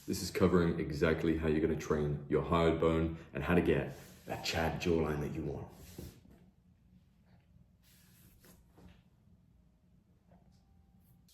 This is covering exactly how you're going to train your hyoid bone and how to get that Chad jawline that you want.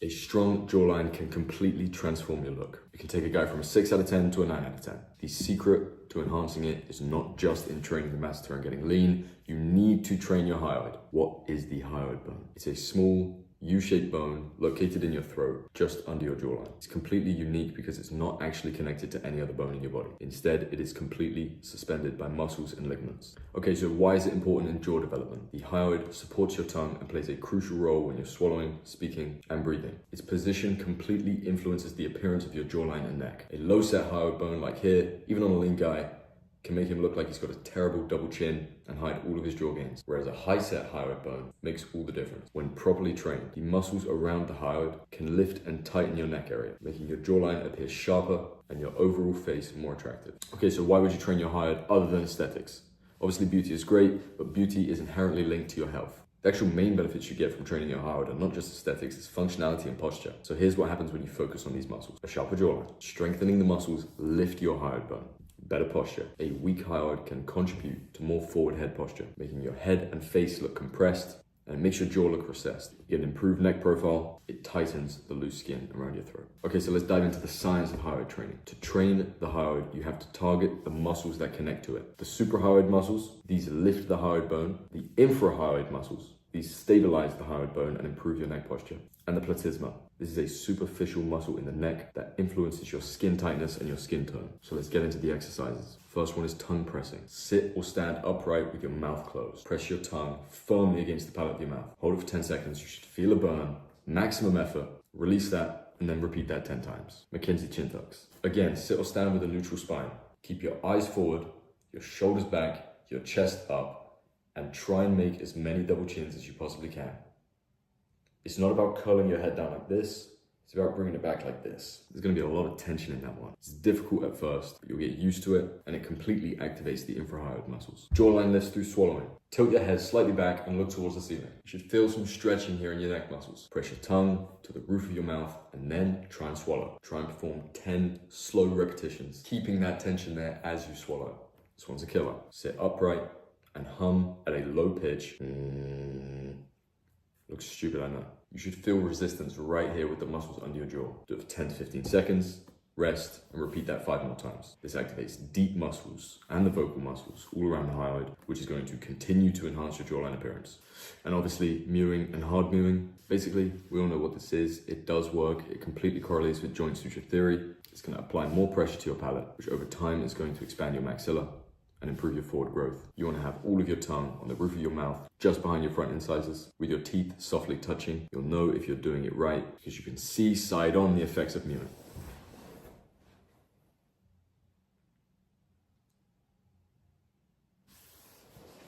A strong jawline can completely transform your look. You can take a guy from a 6 out of 10 to a 9 out of 10. The secret to enhancing it is not just in training the masseter and getting lean. You need to train your hyoid. What is the hyoid bone? It's a small U-shaped bone located in your throat, just under your jawline. It's completely unique because it's not actually connected to any other bone in your body. Instead, it is completely suspended by muscles and ligaments. Okay, so why is it important in jaw development? The hyoid supports your tongue and plays a crucial role when you're swallowing, speaking, and breathing. Its position completely influences the appearance of your jawline and neck. A low-set hyoid bone like here, even on a lean guy, can make him look like he's got a terrible double chin and hide all of his jaw gains. Whereas a high-set hyoid bone makes all the difference. When properly trained, the muscles around the hyoid can lift and tighten your neck area, making your jawline appear sharper and your overall face more attractive. Okay, so why would you train your hyoid other than aesthetics? Obviously, beauty is great, but beauty is inherently linked to your health. The actual main benefits you get from training your hyoid are not just aesthetics, it's functionality and posture. So here's what happens when you focus on these muscles. A sharper jawline. Strengthening the muscles lift your hyoid bone. Better posture. A weak hyoid can contribute to more forward head posture, making your head and face look compressed, and it makes your jaw look recessed. You get an improved neck profile, it tightens the loose skin around your throat. Okay, so let's dive into the science of hyoid training. To train the hyoid, you have to target the muscles that connect to it. The suprahyoid muscles, these lift the hyoid bone. The infrahyoid muscles, these stabilize the hyoid bone and improve your neck posture. And the platysma. This is a superficial muscle in the neck that influences your skin tightness and your skin tone. So let's get into the exercises. First one is tongue pressing. Sit or stand upright with your mouth closed. Press your tongue firmly against the palate of your mouth. Hold it for 10 seconds. You should feel a burn. Maximum effort. Release that and then repeat that 10 times. Mackenzie chin tucks. Again, sit or stand with a neutral spine. Keep your eyes forward, your shoulders back, your chest up, and try and make as many double chins as you possibly can. It's not about curling your head down like this, it's about bringing it back like this. There's gonna be a lot of tension in that one. It's difficult at first, but you'll get used to it, and it completely activates the infrahyoid muscles. Jawline lifts through swallowing. Tilt your head slightly back and look towards the ceiling. You should feel some stretching here in your neck muscles. Press your tongue to the roof of your mouth, and then try and swallow. Try and perform 10 slow repetitions, keeping that tension there as you swallow. This one's a killer. Sit upright and hum at a low pitch. Looks stupid, I know. You should feel resistance right here with the muscles under your jaw. Do it for 10 to 15 seconds, rest, and repeat that 5 more times. This activates deep muscles and the vocal muscles all around the hyoid, which is going to continue to enhance your jawline appearance. And obviously, mewing and hard mewing. Basically, we all know what this is. It does work. It completely correlates with joint suture theory. It's going to apply more pressure to your palate, which over time is going to expand your maxilla and improve your forward growth. You want to have all of your tongue on the roof of your mouth, just behind your front incisors, with your teeth softly touching. You'll know if you're doing it right because you can see side on the effects of mewing.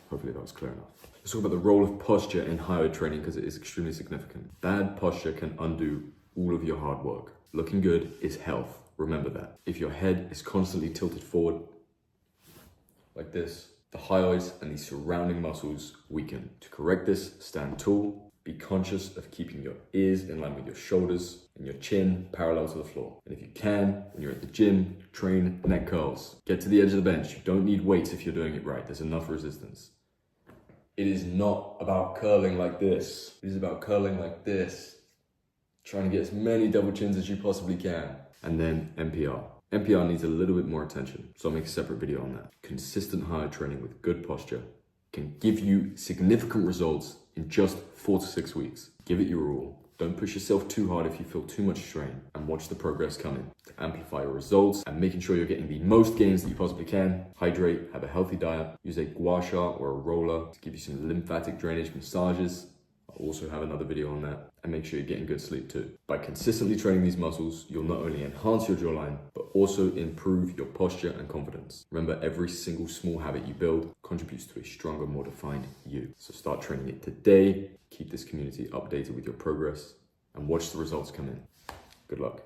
Hopefully that was clear enough. Let's talk about the role of posture in hyoid training because it is extremely significant. Bad posture can undo all of your hard work. Looking good is health. Remember that. If your head is constantly tilted forward, like this, the hyoids and the surrounding muscles weaken. To correct this, stand tall. Be conscious of keeping your ears in line with your shoulders and your chin parallel to the floor. And if you can, when you're at the gym, train neck curls. Get to the edge of the bench. You don't need weights if you're doing it right. There's enough resistance. It is not about curling like this. It is about curling like this. Trying to get as many double chins as you possibly can. And then NPR. NPR needs a little bit more attention, so I'll make a separate video on that. Consistent hyoid training with good posture can give you significant results in just 4 to 6 weeks. Give it your all. Don't push yourself too hard if you feel too much strain, and watch the progress coming. To amplify your results and making sure you're getting the most gains that you possibly can, hydrate, have a healthy diet, use a gua sha or a roller to give you some lymphatic drainage massages. I'll also have another video on that, and make sure you're getting good sleep too. By consistently training these muscles, you'll not only enhance your jawline, but also improve your posture and confidence. Remember, every single small habit you build contributes to a stronger, more defined you. So start training it today, keep this community updated with your progress, and watch the results come in. Good luck.